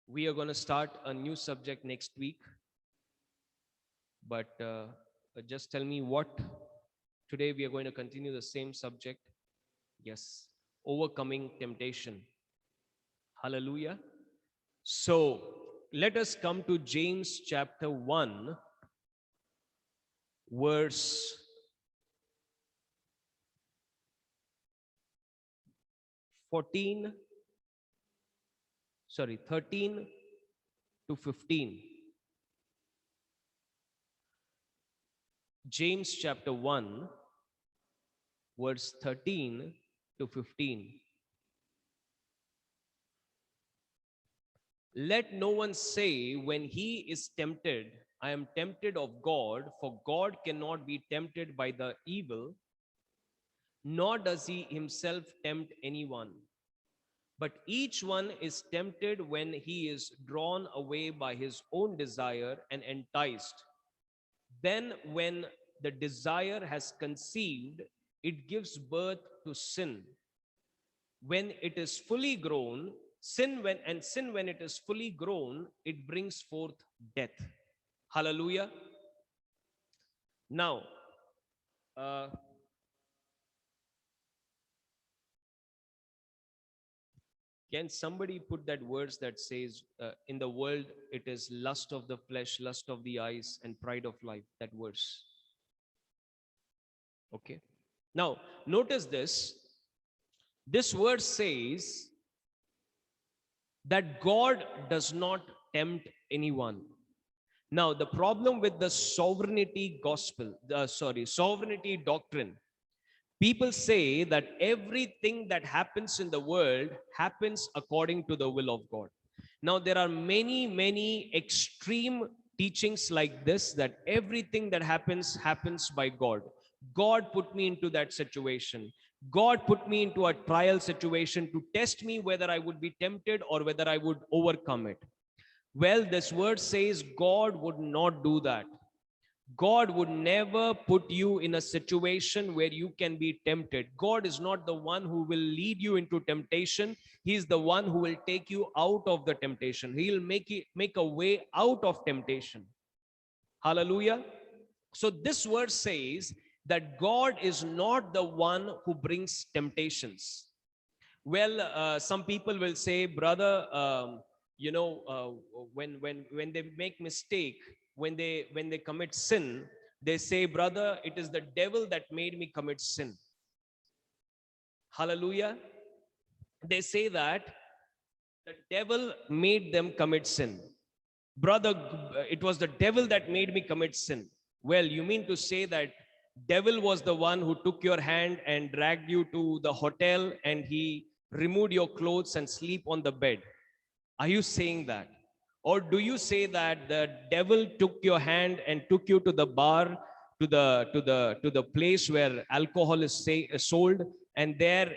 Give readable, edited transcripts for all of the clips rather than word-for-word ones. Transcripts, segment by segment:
We are going to start a new subject next week, but just tell me what today we are going to continue the same subject. Yes, overcoming temptation. Hallelujah. So let us come to James chapter 1, verse 13 to 15. James chapter 1, verse 13 to 15. Let no one say when he is tempted, I am tempted of God, for God cannot be tempted by the evil, nor does he himself tempt anyone. But each one is tempted when he is drawn away by his own desire and enticed. Then, when the desire has conceived, it gives birth to sin. When it is fully grown, sin when it is fully grown, it brings forth death. Hallelujah. Now, uh, can somebody put that verse that says, in the world it is lust of the flesh, lust of the eyes, and pride of life? That verse. Okay. Now, notice this. This verse says that God does not tempt anyone. Now, the problem with the sovereignty sovereignty doctrine, people say that everything that happens in the world happens according to the will of God. Now, there are many extreme teachings like this, that everything that happens by God. God put me into that situation. God put me into a trial situation to test me whether I would be tempted or whether I would overcome it. Well, this word says God would not do that. God would never put you in a situation where you can be tempted. God is not the one who will lead you into temptation. He is the one who will take you out of the temptation. He will make a way out of temptation. Hallelujah. So this verse says that God is not the one who brings temptations. Well, some people will say, brother, when they make mistake, when they commit sin, they say, brother, it is the devil that made me commit sin. Hallelujah. They say that the devil made them commit sin. Brother, it was the devil that made me commit sin. Well, you mean to say that devil was the one who took your hand and dragged you to the hotel and he removed your clothes and sleep on the bed? Are you saying that? Or do you say that the devil took your hand and took you to the bar, to the place where alcohol is sold, and there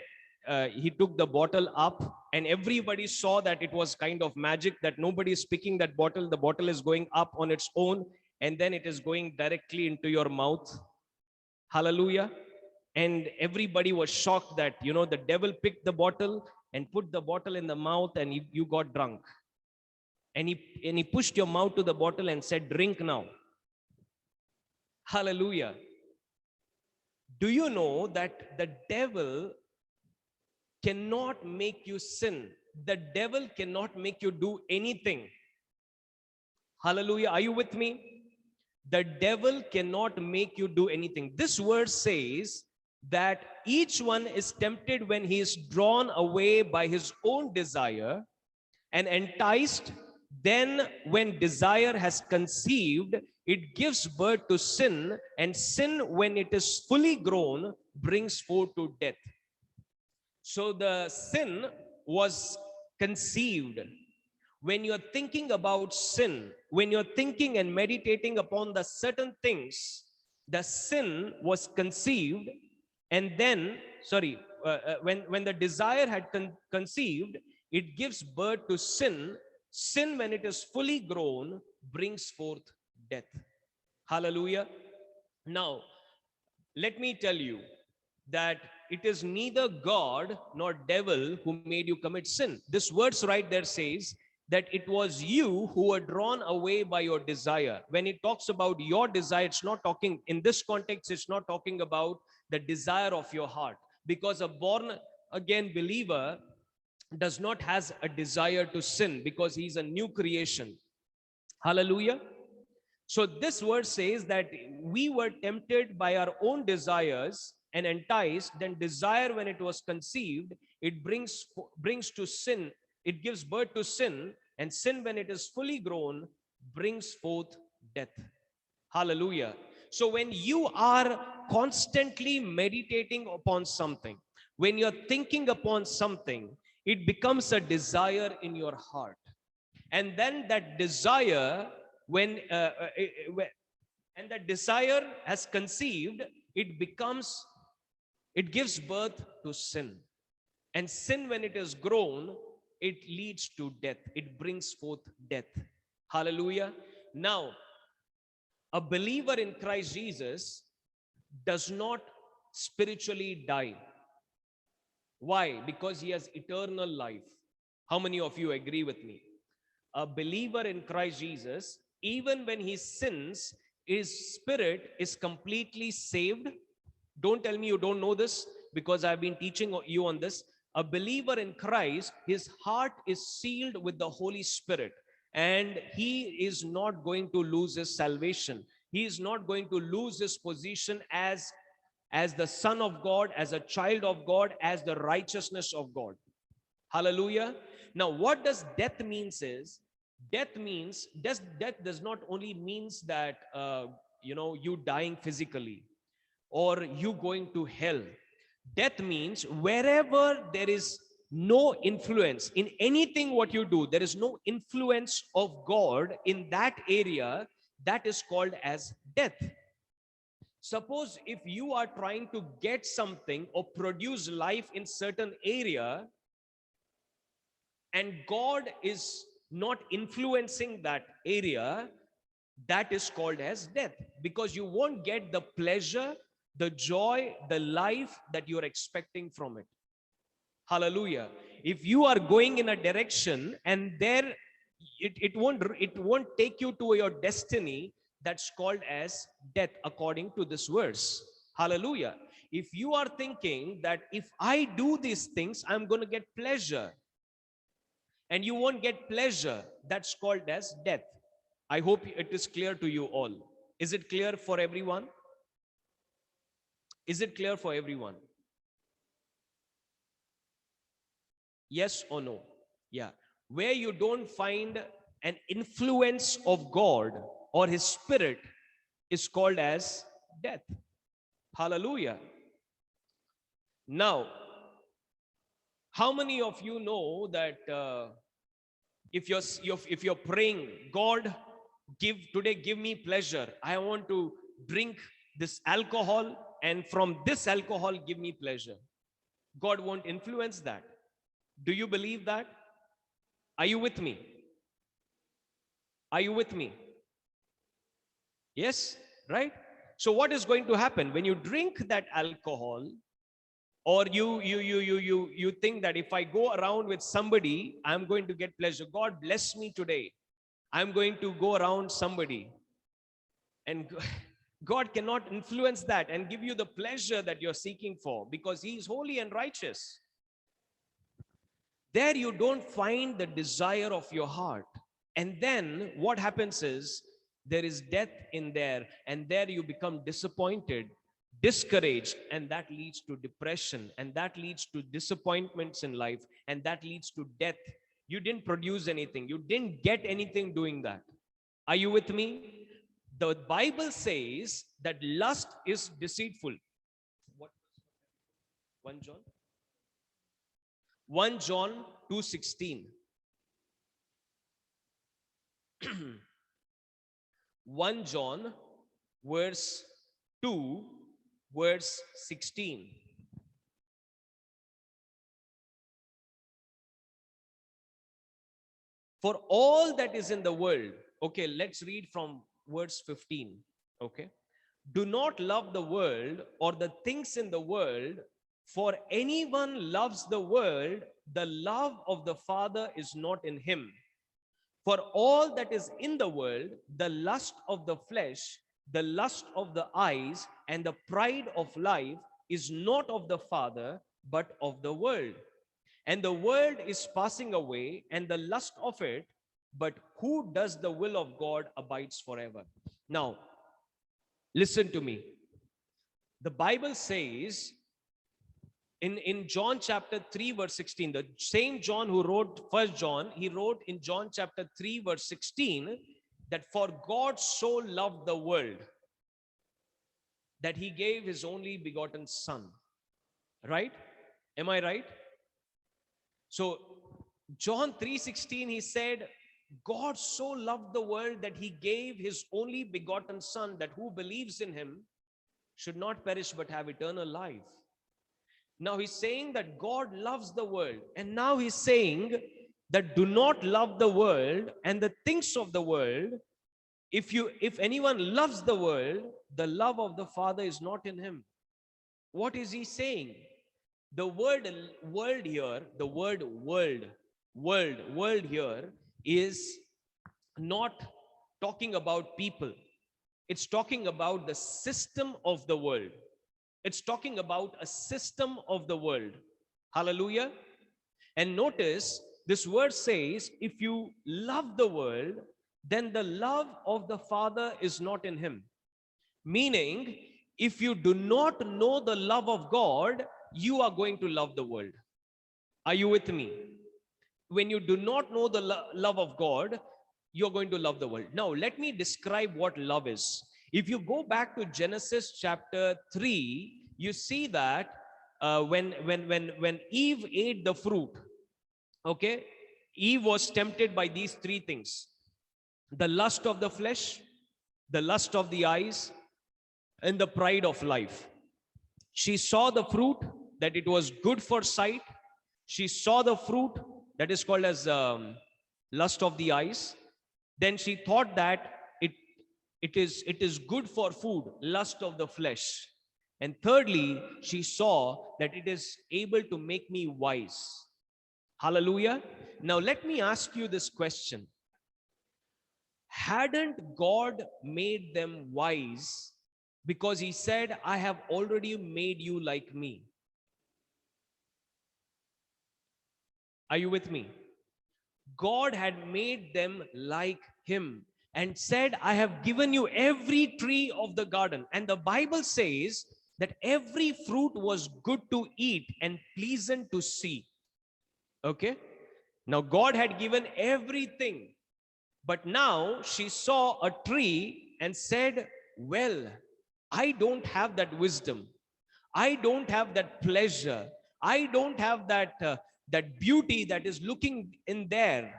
he took the bottle up, and everybody saw that it was kind of magic, that nobody is picking that bottle, the bottle is going up on its own, and then it is going directly into your mouth? Hallelujah. And everybody was shocked that, the devil picked the bottle and put the bottle in the mouth, and you got drunk. And he pushed your mouth to the bottle and said, drink now. Hallelujah. Do you know that the devil cannot make you sin? The devil cannot make you do anything. Hallelujah. Are you with me? The devil cannot make you do anything. This verse says that each one is tempted when he is drawn away by his own desire and enticed. Then, when desire has conceived, it gives birth to sin, and sin, when it is fully grown, brings forth to death. So the sin was conceived. When you're thinking about sin, when you're thinking and meditating upon the certain things, the sin was conceived, and then, when the desire had conceived, it gives birth to sin. Sin, when it is fully grown, brings forth death. Hallelujah. Now, let me tell you that it is neither God nor devil who made you commit sin. This verse right there says that it was you who were drawn away by your desire. When it talks about your desire, it's not talking, in this context, it's not talking about the desire of your heart. Because a born again believer does not has a desire to sin, because he's a new creation. Hallelujah. So this verse says that we were tempted by our own desires and enticed. Then desire, when it was conceived, it brings to sin. It gives birth to sin, and sin, when it is fully grown, brings forth death. Hallelujah. So when you are constantly meditating upon something, when you're thinking upon something, it becomes a desire in your heart. And then that desire, when and that desire has conceived, it becomes, it gives birth to sin. And sin, when it is grown, it leads to death. It brings forth death. Hallelujah. Now, a believer in Christ Jesus does not spiritually die. Why? Because he has eternal life. How many of you agree with me? A believer in Christ Jesus, even when he sins, his spirit is completely saved. Don't tell me you don't know this, because I've been teaching you on this. A believer in Christ, his heart is sealed with the Holy Spirit, and he is not going to lose his salvation. He is not going to lose his position as the son of God, as a child of God, as the righteousness of God. Hallelujah. Now, what does death means is, death does not only means that you dying physically or you going to hell. Death means wherever there is no influence in anything what you do, there is no influence of God in that area, that is called as death. Suppose if you are trying to get something or produce life in certain area, and God is not influencing that area, that is called as death, because you won't get the pleasure, the joy, the life that you're expecting from it. Hallelujah. If you are going in a direction and there it won't take you to your destiny, that's called as death according to this verse. Hallelujah. If you are thinking that if I do these things, I'm going to get pleasure, and you won't get pleasure, that's called as death. I hope it is clear to you all. Is it clear for everyone? Is it clear for everyone? Yes or no? Yeah. Where you don't find an influence of God or his spirit is called as death. Hallelujah. Now, how many of you know that if you're praying, God, give me pleasure, I want to drink this alcohol, and from this alcohol give me pleasure, God won't influence that. Do you believe that? Are you with me? Are you with me? Yes, right? So what is going to happen when you drink that alcohol, or you think that if I go around with somebody, I'm going to get pleasure. God bless me today, I'm going to go around somebody, and God cannot influence that and give you the pleasure that you're seeking for, because he is holy and righteous. There you don't find the desire of your heart. And then what happens is, there is death in there, and there you become disappointed, discouraged, and that leads to depression, and that leads to disappointments in life, and that leads to death. You didn't produce anything, you didn't get anything doing that. Are you with me? The Bible says that lust is deceitful. What? 1 John? 1 John 2:16. 1 John verse 2 verse 16. For all that is in the world. Okay, let's read from verse 15. Okay. Do not love the world or the things in the world, for anyone loves the world, the love of the Father is not in him. For all that is in the world, the lust of the flesh, the lust of the eyes, and the pride of life is not of the Father, but of the world. And the world is passing away, and the lust of it, but who does the will of God abides forever. Now, listen to me. The Bible says in John chapter 3 verse 16, the same John who wrote first John, he wrote in John chapter 3 verse 16 that for God so loved the world that he gave his only begotten son. Right? Am I right? So John 3:16, he said, God so loved the world that he gave his only begotten son, that who believes in him should not perish but have eternal life. Now he's saying that God loves the world. And now he's saying that do not love the world and the things of the world. If anyone loves the world, the love of the Father is not in him. What is he saying? The word world here, the word world here is not talking about people. It's talking about the system of the world. It's talking about a system of the world. Hallelujah. And notice this word says, if you love the world, then the love of the Father is not in him. Meaning, if you do not know the love of God, you are going to love the world. Are you with me? When you do not know the love of God, you're going to love the world. Now, let me describe what love is. If you go back to Genesis chapter 3, you see that when Eve ate the fruit, okay, Eve was tempted by these three things: the lust of the flesh, the lust of the eyes, and the pride of life. She saw the fruit, that it was good for sight. She saw the fruit that is called as lust of the eyes. Then she thought that it is good for food, lust of the flesh. And thirdly, she saw that it is able to make me wise. Hallelujah. Now let me ask you this question. Hadn't God made them wise because he said, I have already made you like me? Are you with me? God had made them like him and said, I have given you every tree of the garden. And the Bible says that every fruit was good to eat and pleasant to see. Okay? Now God had given everything. But now she saw a tree and said, well, I don't have that wisdom. I don't have that pleasure. I don't have that beauty that is looking in there.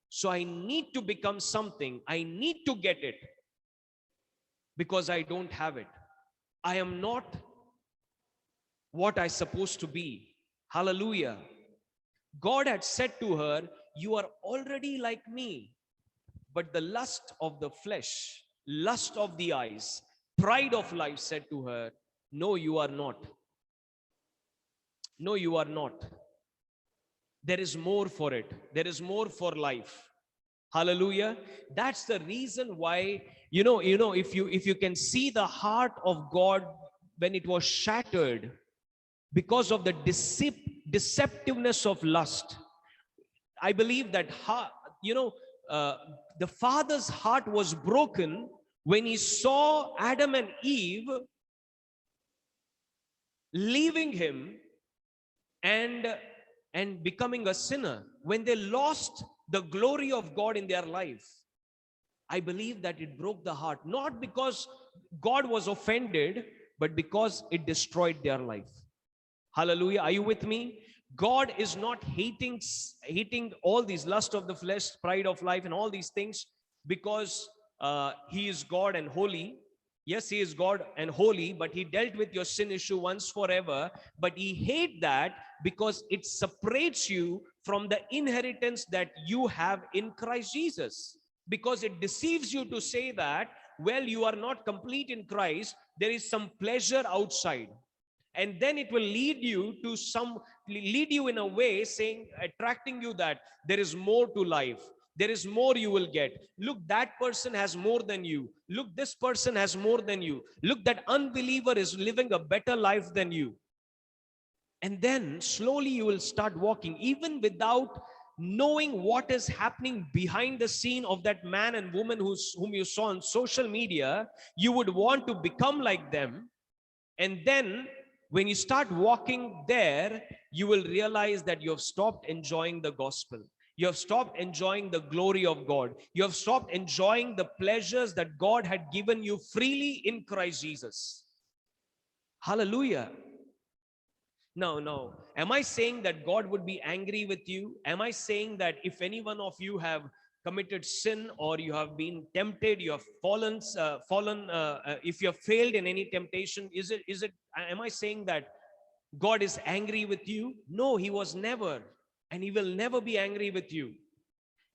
So I need to become something. I need to get it because I don't have it. I am not what I'm supposed to be. Hallelujah. God had said to her, you are already like me. But the lust of the flesh, lust of the eyes, pride of life said to her, no, you are not. No, you are not. There is more for it. There is more for life. Hallelujah. That's the reason why, if you can see the heart of God when it was shattered because of the deceptiveness of lust. I believe that, the Father's heart was broken when he saw Adam and Eve leaving him and becoming a sinner, when they lost the glory of God in their life. I believe that it broke the heart, not because God was offended, but because it destroyed their life. Hallelujah. Are you with me? God is not hating all these lust of the flesh, pride of life, and all these things because he is God and holy. Yes, he is God and holy, but he dealt with your sin issue once forever. But he hates that because it separates you from the inheritance that you have in Christ Jesus. Because it deceives you to say that, well, you are not complete in Christ. There is some pleasure outside. And then it will lead you in a way saying, attracting you that there is more to life. There is more you will get. Look, that person has more than you. Look, this person has more than you. Look, that unbeliever is living a better life than you. And then slowly you will start walking, even without knowing what is happening behind the scene of that man and woman whom you saw on social media. You would want to become like them. And then when you start walking there, you will realize that you have stopped enjoying the gospel. You have stopped enjoying the glory of God. You have stopped enjoying the pleasures that God had given you freely in Christ Jesus. Hallelujah. No. Am I saying that God would be angry with you? Am I saying that if any one of you have committed sin, or you have been tempted, you have if you have failed in any temptation, am I saying that God is angry with you? No, he was never, and he will never be angry with you.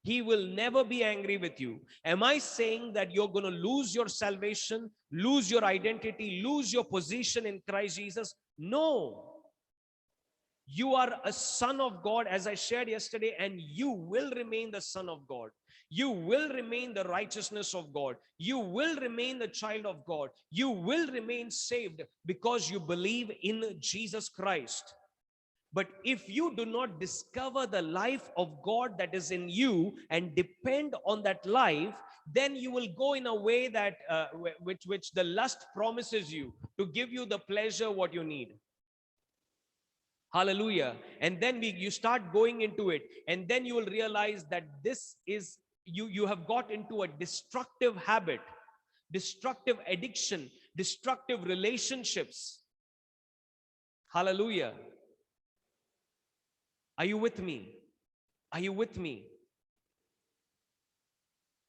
He will never be angry with you. Am I saying that you're going to lose your salvation, lose your identity, lose your position in Christ Jesus? No. You are a son of God, as I shared yesterday, and you will remain the son of God. You will remain the righteousness of God. You will remain the child of God. You will remain saved because you believe in Jesus Christ. But if you do not discover the life of God that is in you and depend on that life, then you will go in a way that which the lust promises you to give you the pleasure what you need. Hallelujah. And then you start going into it, and then you will realize that this is you have got into a destructive habit, destructive addiction, destructive relationships. Hallelujah. Are you with me? Are you with me?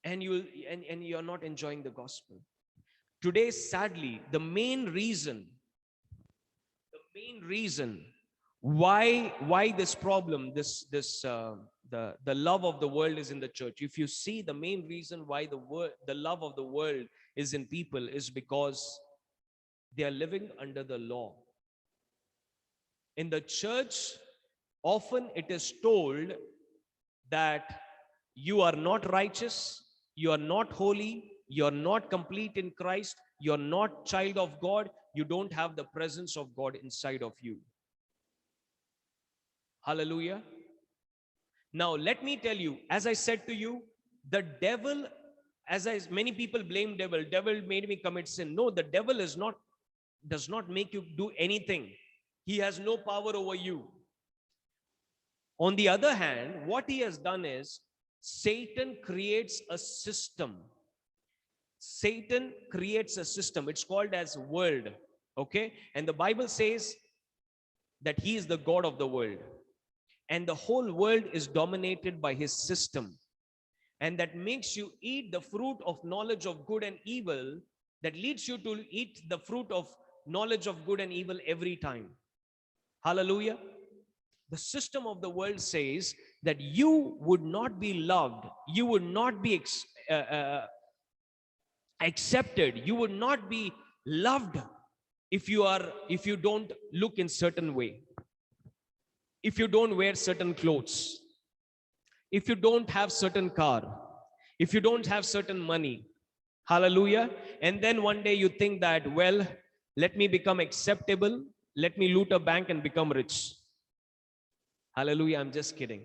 And you're not enjoying the gospel. Today, sadly, the main reason why this problem, the love of the world is in the church. If you see, the main reason why the love of the world is in people is because they are living under the law. In the church, often it is told that you are not righteous, you are not holy, you are not complete in Christ, you are not child of God, you don't have the presence of God inside of you. Hallelujah. Now, let me tell you, as I said to you, the devil, many people blame devil made me commit sin. No, the devil does not make you do anything. He has no power over you. On the other hand, what he has done is, Satan creates a system. Satan creates a system. It's called as world. Okay? And the Bible says that he is the God of the world. And the whole world is dominated by his system. And that makes you eat the fruit of knowledge of good and evil, that leads you to eat the fruit of knowledge of good and evil every time. Hallelujah. The system of the world says that you would not be loved, you would not be accepted, you would not be loved if you don't look in certain way, if you don't wear certain clothes, if you don't have certain car, if you don't have certain money. Hallelujah. And then one day you think that, well, let me become acceptable, let me loot a bank and become rich. Hallelujah. I'm just kidding.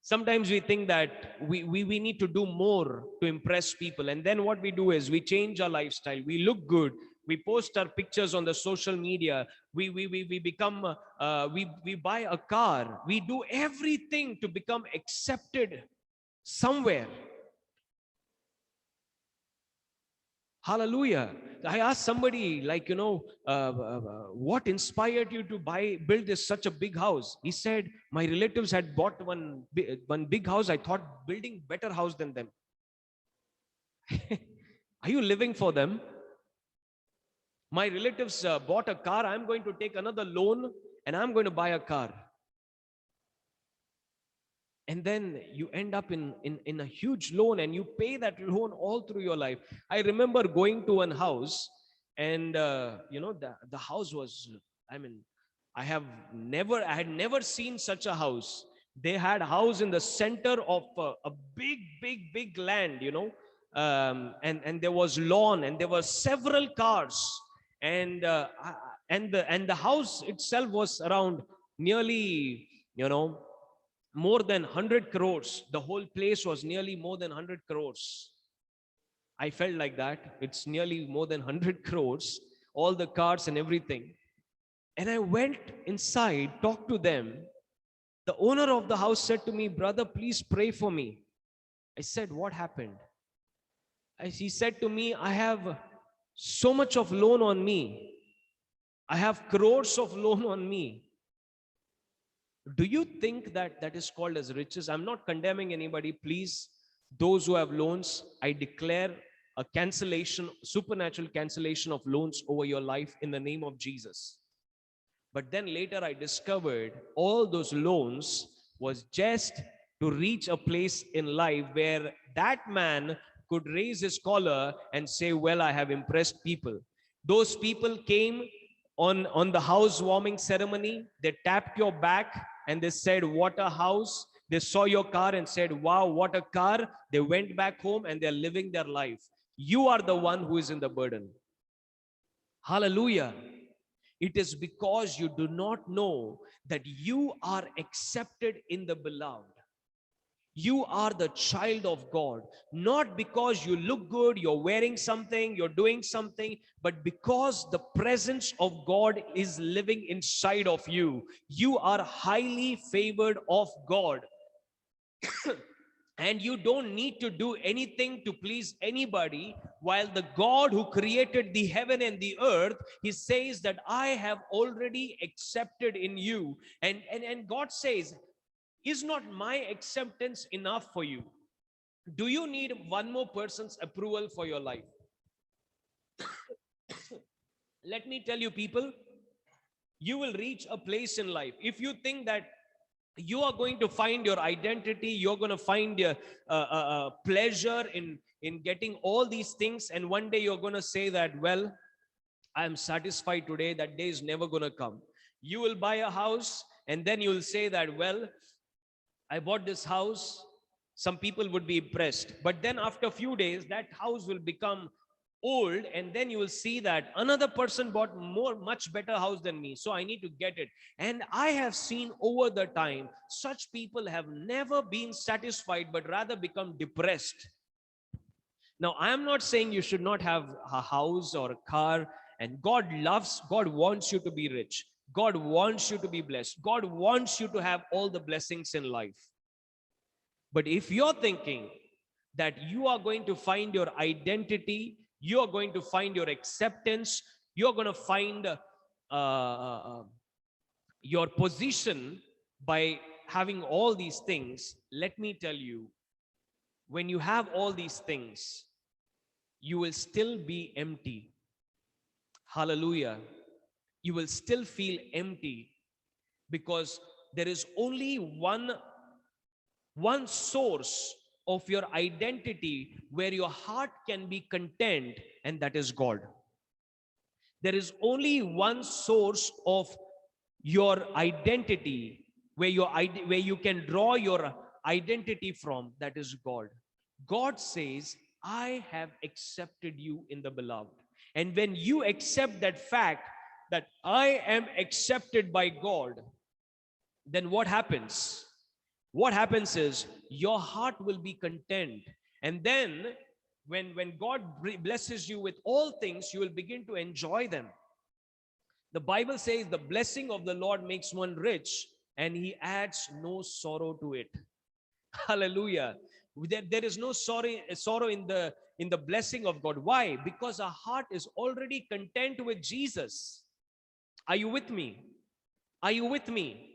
Sometimes we think that we need to do more to impress people. And then what we do is we change our lifestyle. We look good. We post our pictures on the social media. We become, we buy a car. We do everything to become accepted somewhere. Hallelujah. I asked somebody, like, what inspired you to build such a big house? He said, my relatives had bought one big house. I thought building better house than them. Are you living for them? My relatives bought a car. I'm going to take another loan and I'm going to buy a car. And then you end up in a huge loan, and you pay that loan all through your life. I remember going to one house, and the house was, I had never seen such a house. They had a house in the center of a big, big land, and there was lawn, and there were several cars, and the house itself was around nearly, you know, more than 100 crores. The whole place was nearly more than 100 crores. I felt like that. It's nearly more than 100 crores, all the cars and everything. And I went inside, talked to them. The owner of the house said to me, "Brother, please pray for me." I said, "What happened?" He said to me, "I have so much of loan on me. I have crores of loan on me. Do you think that that is called as riches?" I'm not condemning anybody. Please, those who have loans, I declare a cancellation, supernatural cancellation of loans over your life in the name of Jesus. But then later I discovered all those loans was just to reach a place in life where that man could raise his collar and say, "Well, I have impressed people." Those people came on the housewarming ceremony. They tapped your back and they said, "What a house." They saw your car and said, "Wow, what a car." They went back home and they're living their life. You are the one who is in the burden. Hallelujah. It is because you do not know that you are accepted in the beloved. You are the child of God, not because you look good, you're wearing something, you're doing something, but because the presence of God is living inside of you. You are highly favored of God. And you don't need to do anything to please anybody, while the God who created the heaven and the earth, he says that I have already accepted in you. And God says, is not my acceptance enough for you? Do you need one more person's approval for your life? Let me tell you, people, you will reach a place in life. If you think that you are going to find your identity, you're going to find your pleasure in getting all these things, and one day you're going to say that, "Well, I am satisfied today," that day is never going to come. You will buy a house and then you will say that, "Well, I bought this house." Some people would be impressed, but then after a few days that house will become old, and then you will see that another person bought much better house than me, so I need to get it. And I have seen over the time such people have never been satisfied, but rather become depressed. Now I am not saying you should not have a house or a car, and God wants you to be rich, God wants you to be blessed, God wants you to have all the blessings in life. But if you're thinking that you are going to find your identity, you're going to find your acceptance, you're going to find your position by having all these things, let me tell you, when you have all these things, you will still be empty. Hallelujah. You will still feel empty, because there is only one source of your identity where your heart can be content, and that is God. There is only one source of your identity where you can draw your identity from, that is God. God says, "I have accepted you in the beloved." And when you accept that fact, that I am accepted by God, then what happens? What happens is your heart will be content. And then when God blesses you with all things, you will begin to enjoy them. The Bible says the blessing of the Lord makes one rich, and he adds no sorrow to it. Hallelujah. There is no sorrow in the blessing of God. Why? Because our heart is already content with Jesus. Are you with me? Are you with me?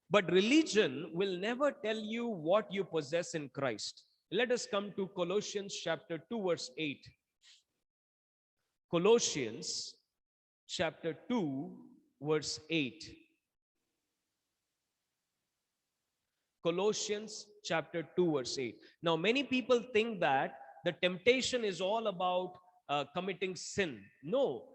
But religion will never tell you what you possess in Christ. Let us come to Colossians chapter 2 verse 8. Colossians chapter 2 verse 8. Colossians chapter 2 verse 8. Now many people think that the temptation is all about committing sin. No,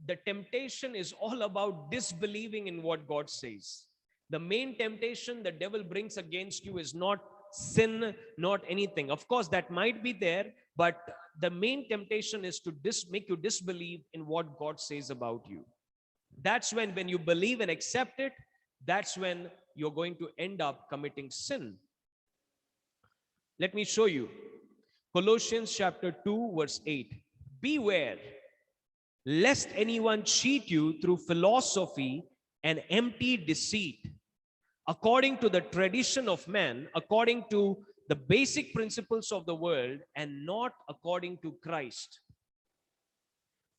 the temptation is all about disbelieving in what God says. The main temptation the devil brings against you is not sin, not anything. Of course, that might be there, but the main temptation is to make you disbelieve in what God says about you. That's when you believe and accept it, that's when you're going to end up committing sin. Let me show you. Colossians chapter 2, verse 8. Beware lest anyone cheat you through philosophy and empty deceit, according to the tradition of man, according to the basic principles of the world, and not according to Christ.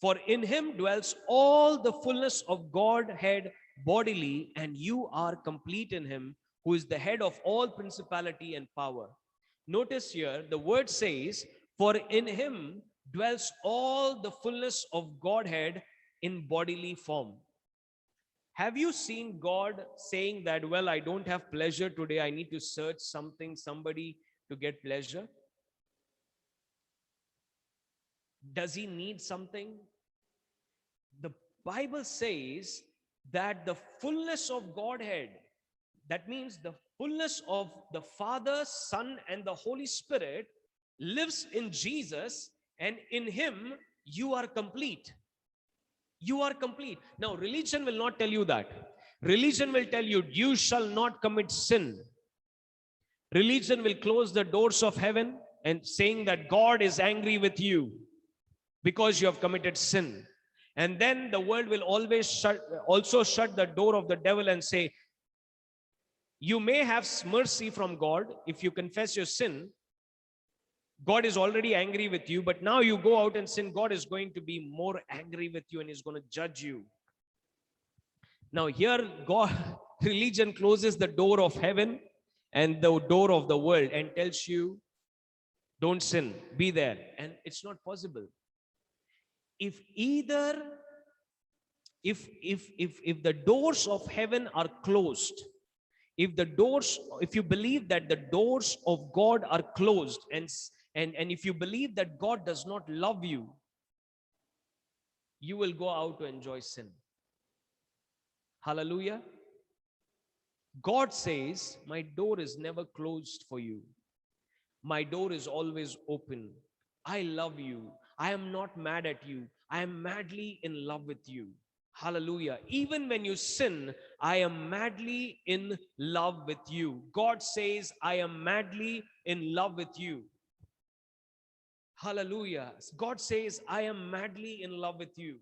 For in him dwells all the fullness of Godhead bodily, and you are complete in him, who is the head of all principality and power. Notice here, the word says, for in him dwells all the fullness of Godhead in bodily form. Have you seen God saying that, well, I don't have pleasure today, I need to search something, somebody to get pleasure? Does he need something? The Bible says that the fullness of Godhead, that means the fullness of the Father, Son, and the Holy Spirit lives in Jesus, and in him you are complete. You are complete. Now, religion will not tell you that. Religion will tell you, you shall not commit sin. Religion will close the doors of heaven and saying that God is angry with you because you have committed sin. And then the world will always also shut the door of the devil and say, you may have mercy from God if you confess your sin. God is already angry with you, but now you go out and sin, God is going to be more angry with you and is going to judge you. Now here, God, religion closes the door of heaven and the door of the world and tells you, don't sin, be there. And it's not possible. If either, if the doors of heaven are closed, if you believe that the doors of God are closed, and if you believe that God does not love you, you will go out to enjoy sin. Hallelujah. God says, my door is never closed for you. My door is always open. I love you. I am not mad at you. I am madly in love with you. Hallelujah. Even when you sin, I am madly in love with you. God says, I am madly in love with you. Hallelujah. God says, I am madly in love with you.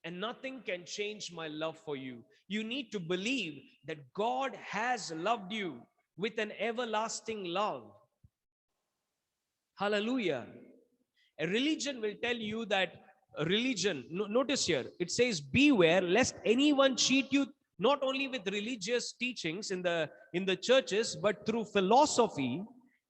And nothing can change my love for you. You need to believe that God has loved you with an everlasting love. Hallelujah. A religion will tell you that notice here, it says, beware lest anyone cheat you, not only with religious teachings in the churches, but through philosophy,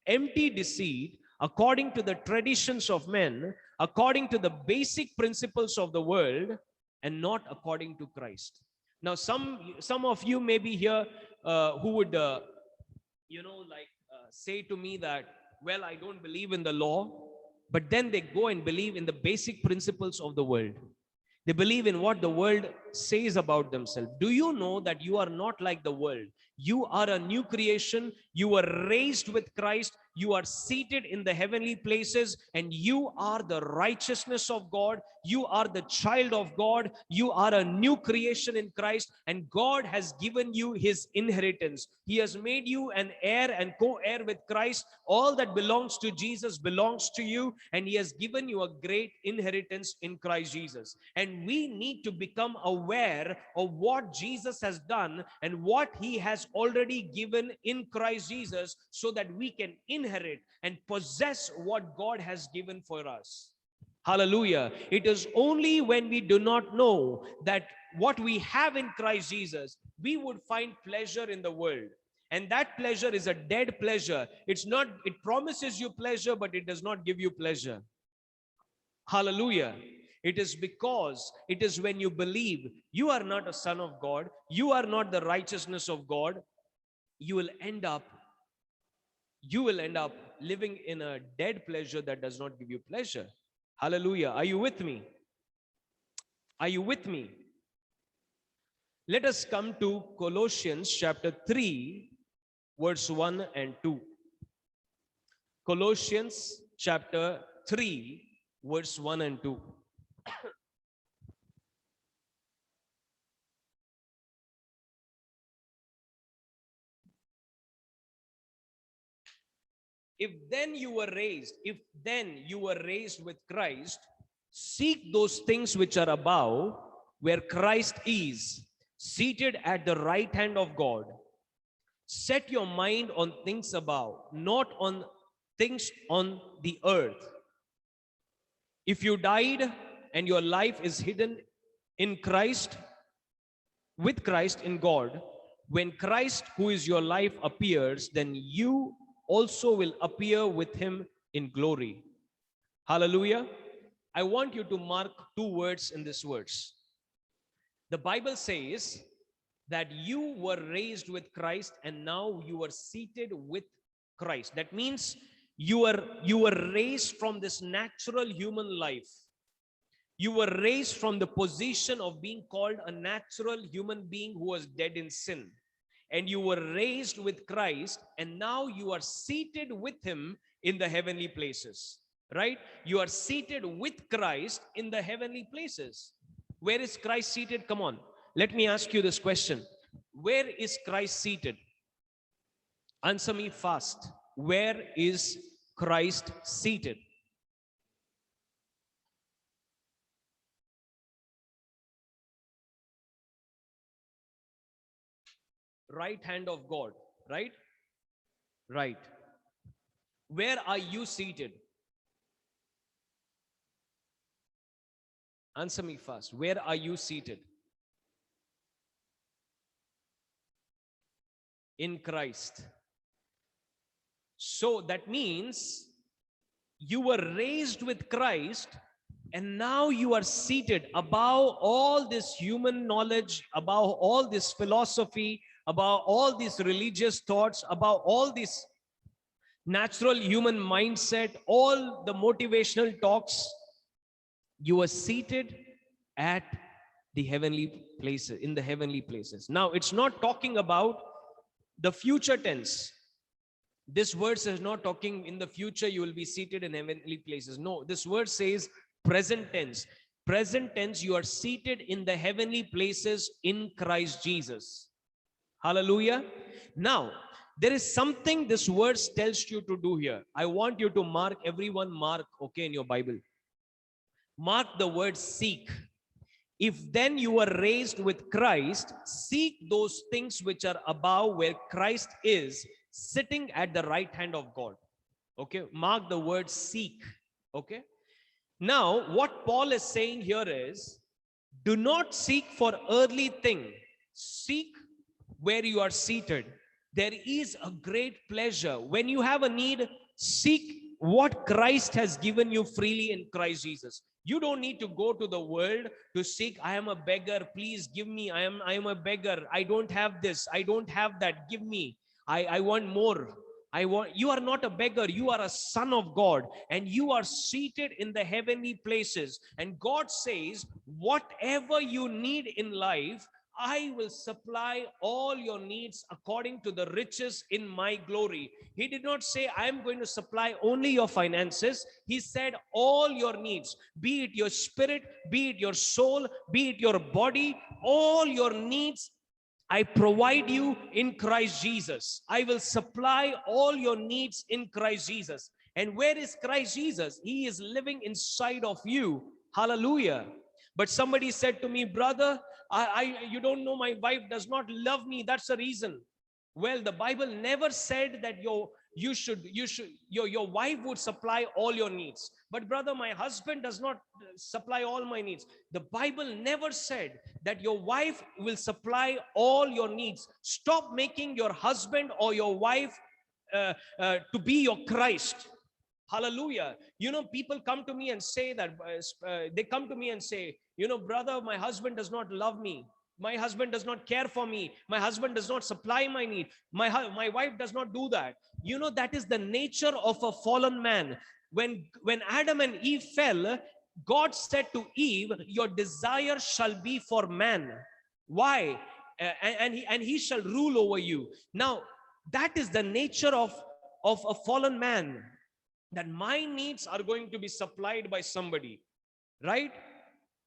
empty deceit, according to the traditions of men, according to the basic principles of the world, and not according to Christ. Now, some of you may be here who would, say to me that, well, I don't believe in the law, but then they go and believe in the basic principles of the world. They believe in what the world says about themselves. Do you know that you are not like the world? You are a new creation. You were raised with Christ. You are seated in the heavenly places, and you are the righteousness of God. You are the child of God. You are a new creation in Christ, and God has given you his inheritance. He has made you an heir and co-heir with Christ. All that belongs to Jesus belongs to you, and he has given you a great inheritance in Christ Jesus. And we need to become aware of what Jesus has done and what he has already given in Christ Jesus, so that we can inherit and possess what God has given for us. Hallelujah. It is only when we do not know that what we have in Christ Jesus, we would find pleasure in the world. And that pleasure is a dead pleasure. It promises you pleasure, but it does not give you pleasure. Hallelujah. It is because it is when you believe you are not a son of God, you are not the righteousness of God, you will end up living in a dead pleasure that does not give you pleasure. Hallelujah. Are you with me? Are you with me? Let us come to Colossians chapter 3, verse 1 and 2. Colossians chapter 3, verse 1 and 2. If then you were raised with Christ, seek those things which are above, where Christ is, seated at the right hand of God. Set your mind on things above, not on things on the earth. If you died and your life is hidden in Christ, with Christ in God, when Christ, who is your life, appears, then you also will appear with him in glory. Hallelujah. I want you to mark two words in this verse. The Bible says that you were raised with Christ and now you are seated with Christ. That means you were raised from this natural human life. You were raised from the position of being called a natural human being who was dead in sin. And you were raised with Christ, and now you are seated with him in the heavenly places. Right? You are seated with Christ in the heavenly places. Where is Christ seated? Come on. Let me ask you this question. Where is Christ seated? Answer me fast. Where is Christ seated? Right hand of God, right? Right. Where are you seated? Answer me fast. Where are you seated? In Christ. So that means you were raised with Christ and now you are seated above all this human knowledge, above all this philosophy, above all these religious thoughts, above all this natural human mindset, all the motivational talks. You are seated at the heavenly places, in the heavenly places. Now, it's not talking about the future tense. This verse is not talking in the future you will be seated in heavenly places. No, this verse says present tense. Present tense, you are seated in the heavenly places in Christ Jesus. Hallelujah. Now, there is something this verse tells you to do here. I want you to mark, everyone mark, okay, in your Bible. Mark the word seek. If then you were raised with Christ, seek those things which are above, where Christ is, sitting at the right hand of God. Okay, mark the word seek. Okay. Now, what Paul is saying here is, do not seek for earthly thing. Seek where you are seated. There is a great pleasure. When you have a need, seek what Christ has given you freely in Christ Jesus. You don't need to go to the world to seek, I am a beggar, please give me. I am a beggar. I don't have this. I don't have that. Give me. I want more. You are not a beggar. You are a son of God, and you are seated in the heavenly places. And God says, whatever you need in life, I will supply all your needs according to the riches in my glory. He did not say, I am going to supply only your finances. He said, all your needs, be it your spirit, be it your soul, be it your body, all your needs, I provide you in Christ Jesus. I will supply all your needs in Christ Jesus. And where is Christ Jesus? He is living inside of you. Hallelujah. But somebody said to me, brother, you don't know, my wife does not love me. That's the reason. Well, the Bible never said that your wife would supply all your needs. But brother, my husband does not supply all my needs. The Bible never said that your wife will supply all your needs. Stop making your husband or your wife to be your Christ. Hallelujah. You know, people come to me and say that, they come to me and say, you know, brother, my husband does not love me. My husband does not care for me. My husband does not supply my need. My wife does not do that. You know, that is the nature of a fallen man. When Adam and Eve fell, God said to Eve, your desire shall be for man. Why? and he shall rule over you. Now, that is the nature of a fallen man, that my needs are going to be supplied by somebody, right?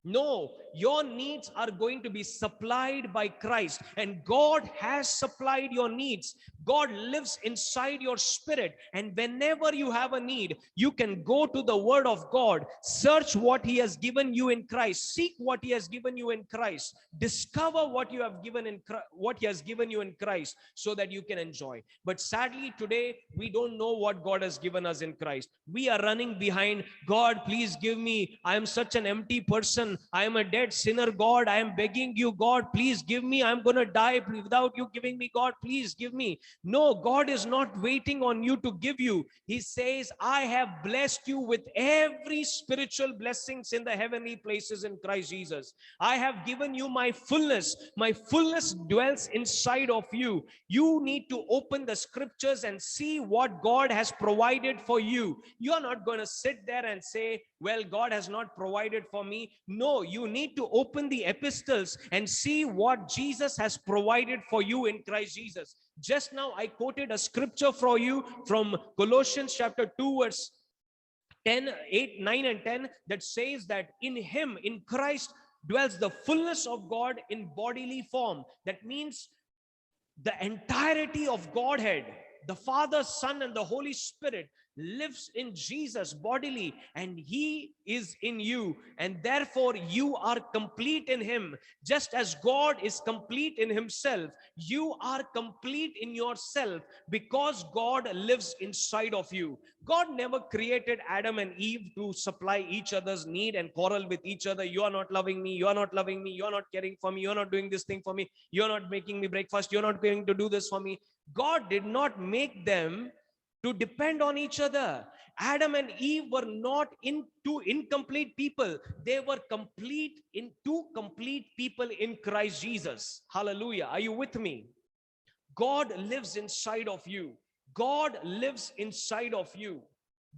No, your needs are going to be supplied by Christ, and God has supplied your needs. God lives inside your spirit, and whenever you have a need, you can go to the Word of God, search what He has given you in Christ, seek what He has given you in Christ, discover what you have given in what He has given you in Christ, so that you can enjoy. But sadly, today we don't know what God has given us in Christ. We are running behind God. Please give me. I am such an empty person. I am a dead sinner. God, I am begging you. God, please give me. I'm going to die without you giving me. God, please give me. No, God is not waiting on you to give you. He says, I have blessed you with every spiritual blessings in the heavenly places in Christ Jesus. I have given you my fullness. My fullness dwells inside of you. You need to open the scriptures and see what God has provided for you. You are not going to sit there and say, well, God has not provided for me. No, you need to open the epistles and see what Jesus has provided for you in Christ Jesus. Just now I quoted a scripture for you from Colossians chapter 2 verse 10, 8, 9 and 10, that says that in Him, in Christ, dwells the fullness of God in bodily form. That means the entirety of Godhead, the Father, Son, and the Holy Spirit, lives in Jesus bodily, and He is in you, and therefore you are complete in Him. Just as God is complete in Himself, you are complete in yourself, because God lives inside of you. God never created Adam and Eve to supply each other's need and quarrel with each other. You are not loving me, you are not loving me, you are not caring for me, you are not doing this thing for me, you are not making me breakfast, you are not going to do this for me. God did not make them to depend on each other. Adam and Eve were not two incomplete people. They were complete in two complete people in Christ Jesus. Hallelujah. Are you with me? God lives inside of you. God lives inside of you.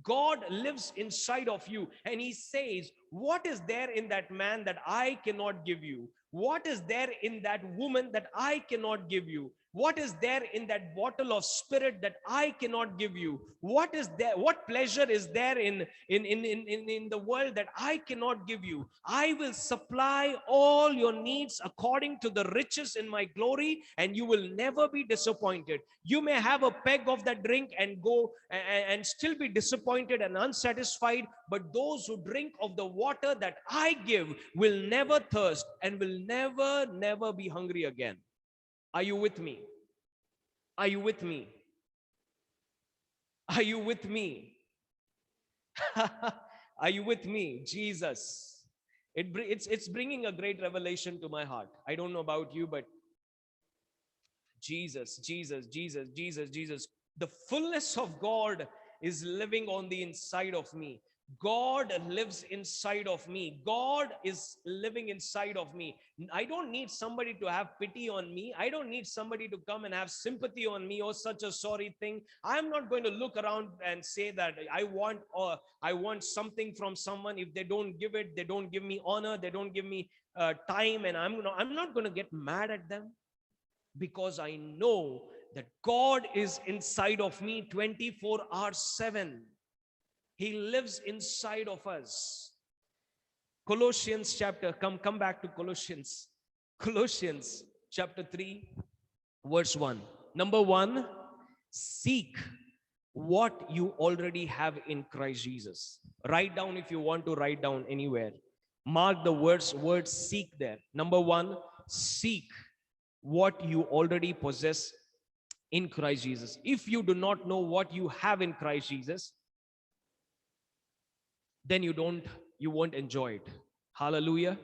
God lives inside of you. And He says, what is there in that man that I cannot give you? What is there in that woman that I cannot give you? What is there in that bottle of spirit that I cannot give you? What is there? What pleasure is there in the world that I cannot give you? I will supply all your needs according to the riches in my glory, and you will never be disappointed. You may have a peg of that drink and go and still be disappointed and unsatisfied, but those who drink of the water that I give will never thirst and will never be hungry again. Are you with me? Are you with me? Are you with me? Are you with me? Jesus. It's bringing a great revelation to my heart. I don't know about you, but Jesus, Jesus, Jesus, Jesus, Jesus. The fullness of God is living on the inside of me. God lives inside of me. God is living inside of me. I don't need somebody to have pity on me. I don't need somebody to come and have sympathy on me. Oh, such a sorry thing. I'm not going to look around and say that I want something from someone. If they don't give it, they don't give me honor, they don't give me time, and I'm not going to get mad at them, because I know that God is inside of me 24 hours 7. He lives inside of us. Colossians chapter, come back to Colossians. Colossians chapter 3, verse 1. Number 1, seek what you already have in Christ Jesus. Write down, if you want to write down anywhere. Mark the word seek there. Number 1, seek what you already possess in Christ Jesus. If you do not know what you have in Christ Jesus, then you won't enjoy it. Hallelujah.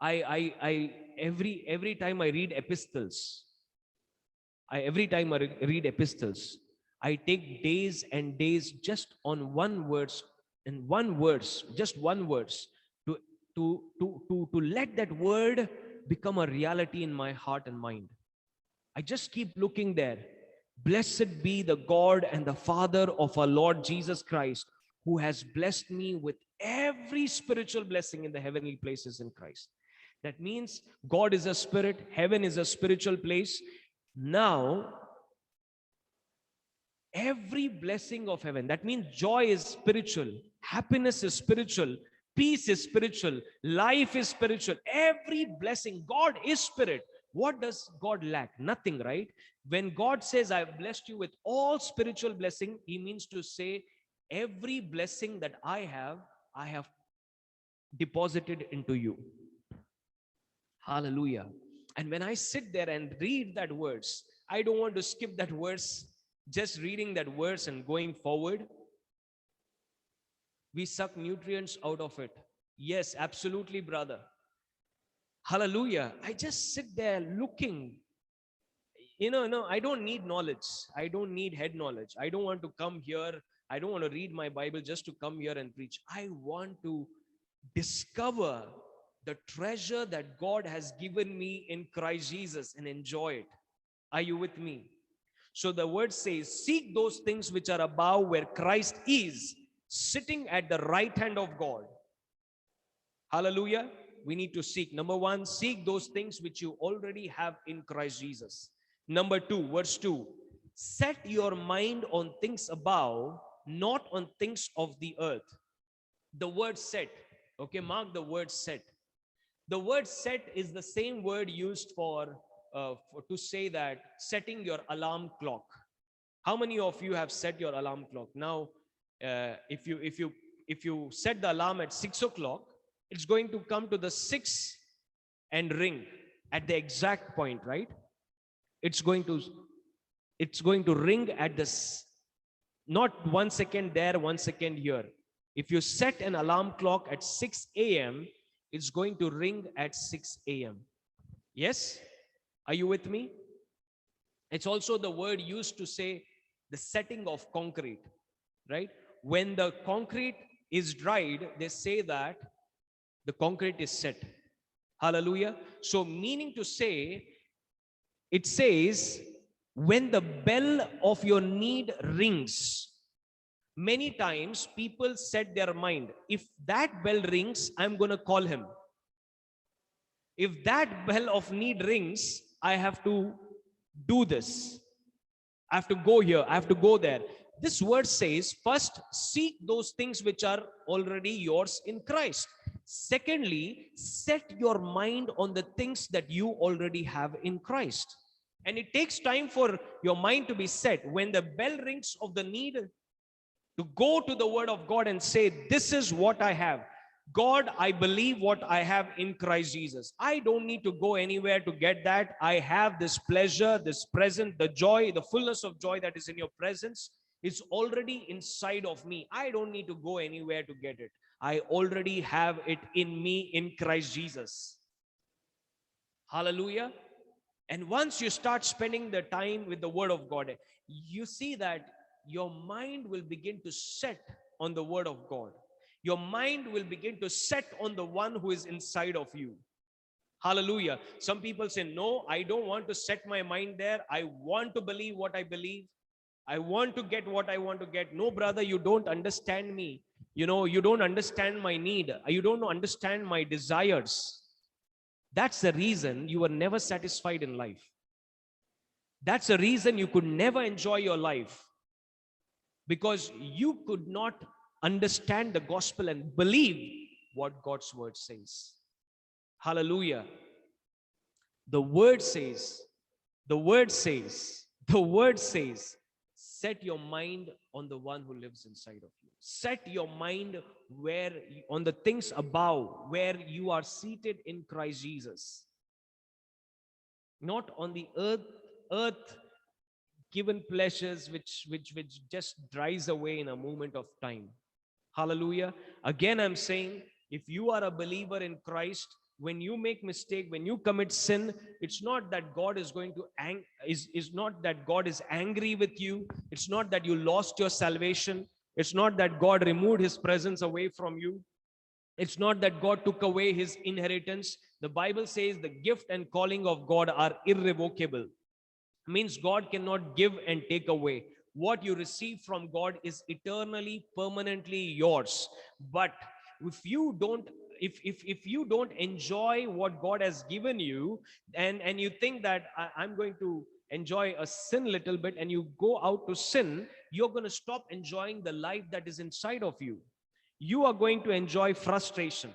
Every time I read epistles, every time I read epistles, I take days and days just on one verse, just one verse, to let that word become a reality in my heart and mind. I just keep looking there. Blessed be the God and the Father of our Lord Jesus Christ, who has blessed me with every spiritual blessing in the heavenly places in Christ. That means God is a spirit, heaven is a spiritual place. Now, every blessing of heaven, that means joy is spiritual, happiness is spiritual, peace is spiritual, life is spiritual, every blessing. God is spirit. What does God lack? Nothing, right? When God says I've blessed you with all spiritual blessing, he means to say every blessing that I have deposited into you. Hallelujah. And when I sit there and read that verse, I don't want to skip that verse. Just reading that verse and going forward, we suck nutrients out of it. Yes, absolutely, brother. Hallelujah. I just sit there looking. No, I don't need knowledge. I don't need head knowledge. I don't want to come here. I don't want to read my Bible just to come here and preach. I want to discover the treasure that God has given me in Christ Jesus and enjoy it. Are you with me? So the word says, seek those things which are above, where Christ is sitting at the right hand of God. Hallelujah. We need to seek. Number one, seek those things which you already have in Christ Jesus. Number two, verse 2, set your mind on things above, not on things of the earth. The word set, okay, mark the word set. The word set is the same word used for to say that setting your alarm clock. How many of you have set your alarm clock? Now, if you set the alarm at 6 o'clock, it's going to come to the 6 and ring at the exact point, right? It's going to ring at this, not 1 second there, 1 second here. If you set an alarm clock at 6 a.m., it's going to ring at 6 a.m. Yes? Are you with me? It's also the word used to say the setting of concrete, right? When the concrete is dried, they say that the concrete is set. Hallelujah. So, meaning to say, it says, when the bell of your need rings, many times people set their mind, if that bell rings, I'm going to call him. If that bell of need rings, I have to do this. I have to go here. I have to go there. This word says, first, seek those things which are already yours in Christ. Secondly, set your mind on the things that you already have in Christ. And it takes time for your mind to be set. When the bell rings of the need, to go to the word of God and say, this is what I have. God, I believe what I have in Christ Jesus. I don't need to go anywhere to get that. I have this pleasure, this present, the joy, the fullness of joy that is in your presence is already inside of me. I don't need to go anywhere to get it. I already have it in me in Christ Jesus. Hallelujah. And once you start spending the time with the word of God, you see that your mind will begin to set on the word of God. Your mind will begin to set on the one who is inside of you. Hallelujah. Some people say, no, I don't want to set my mind there. I want to believe what I believe. I want to get what I want to get. No, brother, you don't understand me. You don't understand my need. You don't understand my desires. That's the reason you were never satisfied in life. That's the reason you could never enjoy your life. Because you could not understand the gospel and believe what God's word says. Hallelujah. The word says, set your mind on the one who lives inside of you. Set your mind on the things above, where you are seated in Christ Jesus. Not on the earth given pleasures which just dries away in a moment of time. Hallelujah. Again, I'm saying, if you are a believer in Christ, when you make mistake, when you commit sin, it's not that God is going to is not that God is angry with you. It's not that you lost your salvation. It's not that God removed his presence away from you. It's not that God took away his inheritance. The Bible says the gift and calling of God are irrevocable. Means God cannot give and take away. What you receive from God is eternally, permanently yours. But if you don't if you don't enjoy what God has given you, and you think that I'm going to enjoy a sin little bit, and you go out to sin, you're going to stop enjoying the life that is inside of you. You are going to enjoy frustration.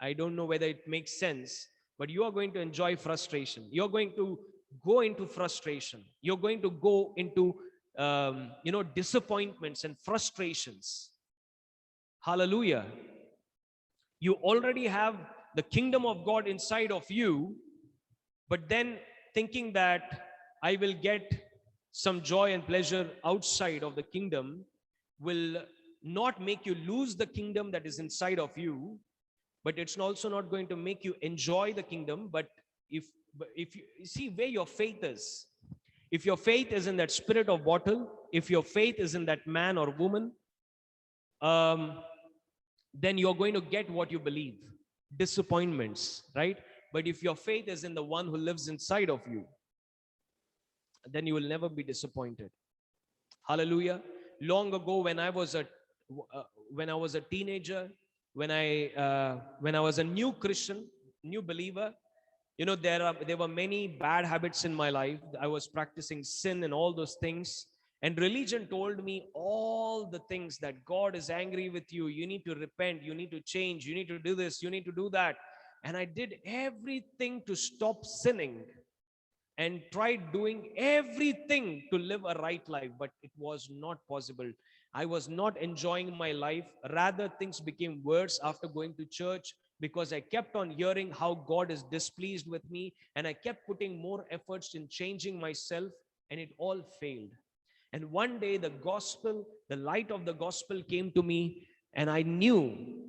I don't know whether it makes sense, but you are going to enjoy frustration. You're going to go into frustration. You're going to go into disappointments and frustrations. Hallelujah. You already have the kingdom of God inside of you, but then thinking that I will get some joy and pleasure outside of the kingdom will not make you lose the kingdom that is inside of you, but it's also not going to make you enjoy the kingdom. But if you see where your faith is, if your faith is in that spirit of bottle, if your faith is in that man or woman, then you're going to get what you believe, disappointments, right? But if your faith is in the one who lives inside of you, then you will never be disappointed. Hallelujah. Long ago, when I was a teenager, when I was a new Christian, new believer, there were many bad habits in my life. I was practicing sin and all those things, and religion told me all the things that God is angry with you. You need to repent. You need to change. You need to do this. You need to do that. And I did everything to stop sinning and tried doing everything to live a right life, but it was not possible. I was not enjoying my life. Rather, things became worse after going to church, because I kept on hearing how God is displeased with me, and I kept putting more efforts in changing myself, and it all failed. And one day, the light of the gospel came to me, and I knew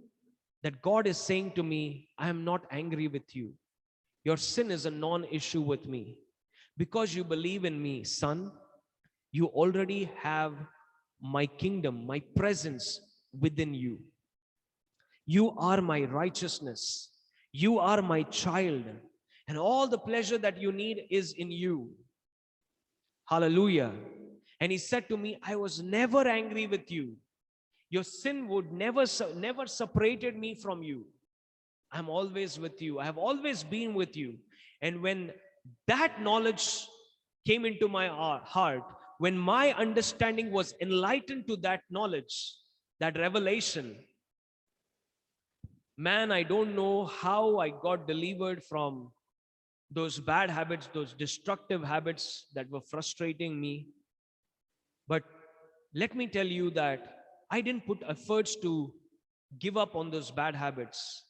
that God is saying to me, I am not angry with you. Your sin is a non-issue with me. Because you believe in me, son, you already have my kingdom, my presence within you. You are my righteousness. You are my child. And all the pleasure that you need is in you. Hallelujah. And he said to me, I was never angry with you. Your sin would never separated me from you. I'm always with you. I have always been with you. And when that knowledge came into my heart, when my understanding was enlightened to that knowledge, that revelation, man, I don't know how I got delivered from those bad habits, those destructive habits that were frustrating me. But let me tell you that I didn't put efforts to give up on those bad habits.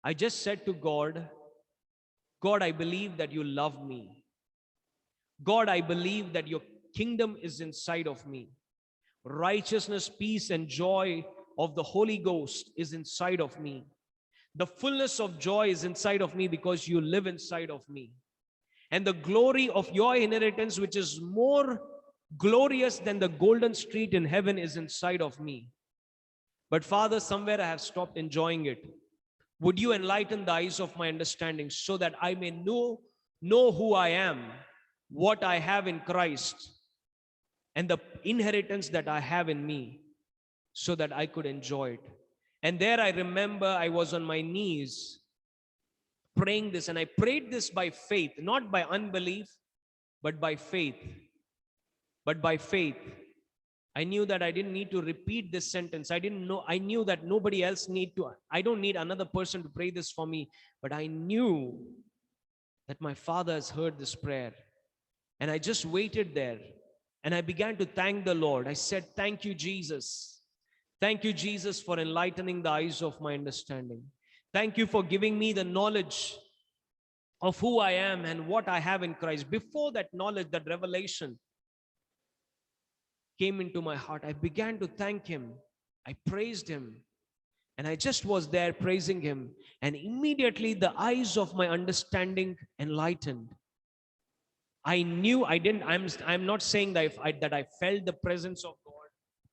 I just said to God, God, I believe that you love me. God, I believe that your kingdom is inside of me. Righteousness, peace, and joy of the Holy Ghost is inside of me. The fullness of joy is inside of me because you live inside of me. And the glory of your inheritance, which is more glorious than the golden street in heaven, is inside of me. But Father, somewhere I have stopped enjoying it. Would you enlighten the eyes of my understanding so that I may know who I am, what I have in Christ, and the inheritance that I have in me, so that I could enjoy it. And there I remember I was on my knees praying this, and I prayed this by faith, not by unbelief, but by faith. But by faith, I knew that I didn't need to repeat this sentence. I knew that nobody else I don't need another person to pray this for me, but I knew that my Father has heard this prayer. And I just waited there, and I began to thank the Lord. I said, thank you, Jesus. Thank you, Jesus, for enlightening the eyes of my understanding. Thank you for giving me the knowledge of who I am and what I have in Christ. Before that knowledge, that revelation came into my heart, I began to thank him. I praised him. And I just was there praising him. And immediately the eyes of my understanding enlightened. I knew I'm not saying that I felt the presence of God.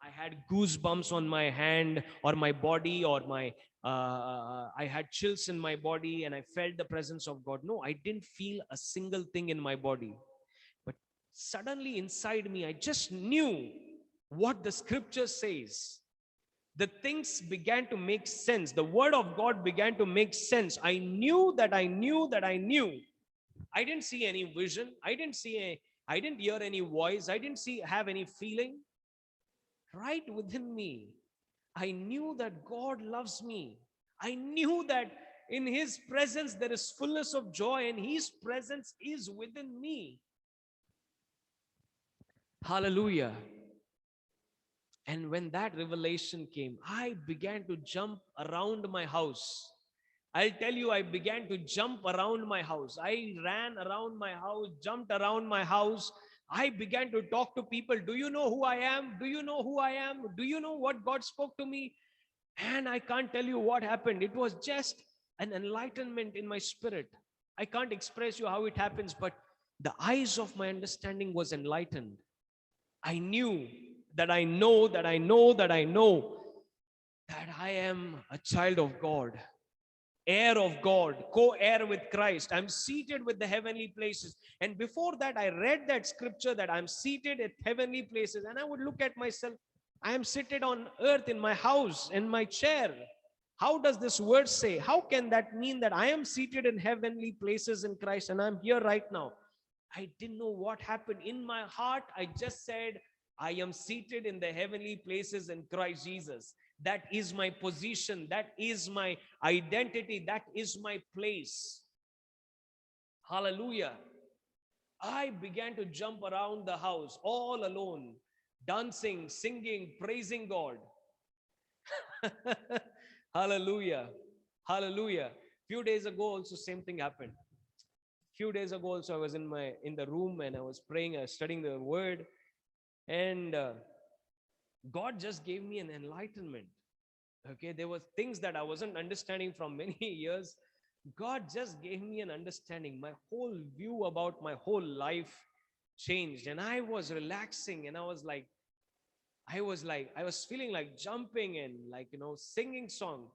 I had goosebumps on my hand or my body, or I had chills in my body, and I felt the presence of God. No, I didn't feel a single thing in my body. But suddenly inside me, I just knew what the scripture says, The things began to make sense. The word of God began to make sense. I knew that I knew that I knew. I didn't see any vision. I didn't hear any voice. I didn't have any feeling. Right within me, I knew that God loves me. I knew that in His presence there is fullness of joy, and His presence is within me. Hallelujah. And when that revelation came, I began to jump around my house. I'll tell you, I began to jump around my house. I ran around my house, jumped around my house. I began to talk to people. Do you know who I am? Do you know who I am? Do you know what God spoke to me? And I can't tell you what happened. It was just an enlightenment in my spirit. I can't express you how it happens, but the eyes of my understanding was enlightened. I knew that I know that I know that I know that I am a child of God, heir of God, co-heir with Christ. I'm seated with the heavenly places. And before that, I read that scripture that I'm seated at heavenly places. And I would look at myself. I am seated on earth in my house, in my chair. How does this word say? How can that mean that I am seated in heavenly places in Christ and I'm here right now? I didn't know what happened. In my heart, I just said, I am seated in the heavenly places in Christ Jesus. That is my position. That is my identity. That is my place. Hallelujah. I began to jump around the house all alone, dancing, singing, praising God. Hallelujah. Hallelujah. Few days ago also same thing happened. Few days ago also I was in the room and I was praying, I was studying the word, and God just gave me an enlightenment. Okay, there was things that I wasn't understanding from many years. God just gave me an understanding. My whole view about my whole life changed, and I was relaxing, and I was feeling like jumping and singing song.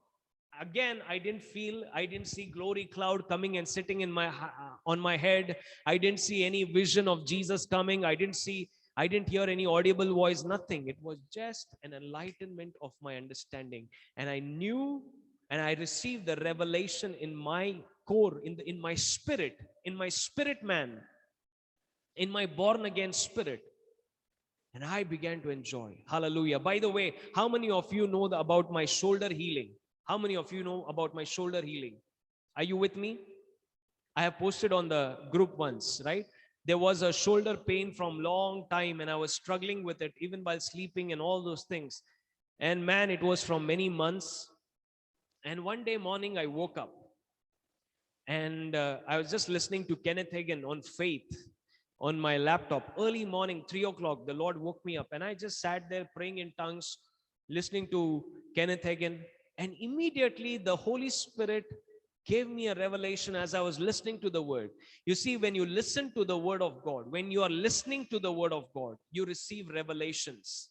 Again, I didn't see glory cloud coming and sitting in on my head. I didn't see any vision of Jesus coming. I didn't hear any audible voice, nothing. It was just an enlightenment of my understanding. And I knew, and I received the revelation in my core, in my spirit man, in my born again spirit. And I began to enjoy. Hallelujah. By the way, how many of you know about my shoulder healing? How many of you know about my shoulder healing? Are you with me? I have posted on the group once, right? There was a shoulder pain from long time and I was struggling with it even while sleeping and all those things. And man, it was from many months. And one day morning I woke up and I was just listening to Kenneth Hagin on faith on my laptop. Early morning, 3 o'clock, the Lord woke me up and I just sat there praying in tongues, listening to Kenneth Hagin. And immediately the Holy Spirit gave me a revelation as I was listening to the word. You see, when you listen to the word of God, when you are listening to the word of God, you receive revelations.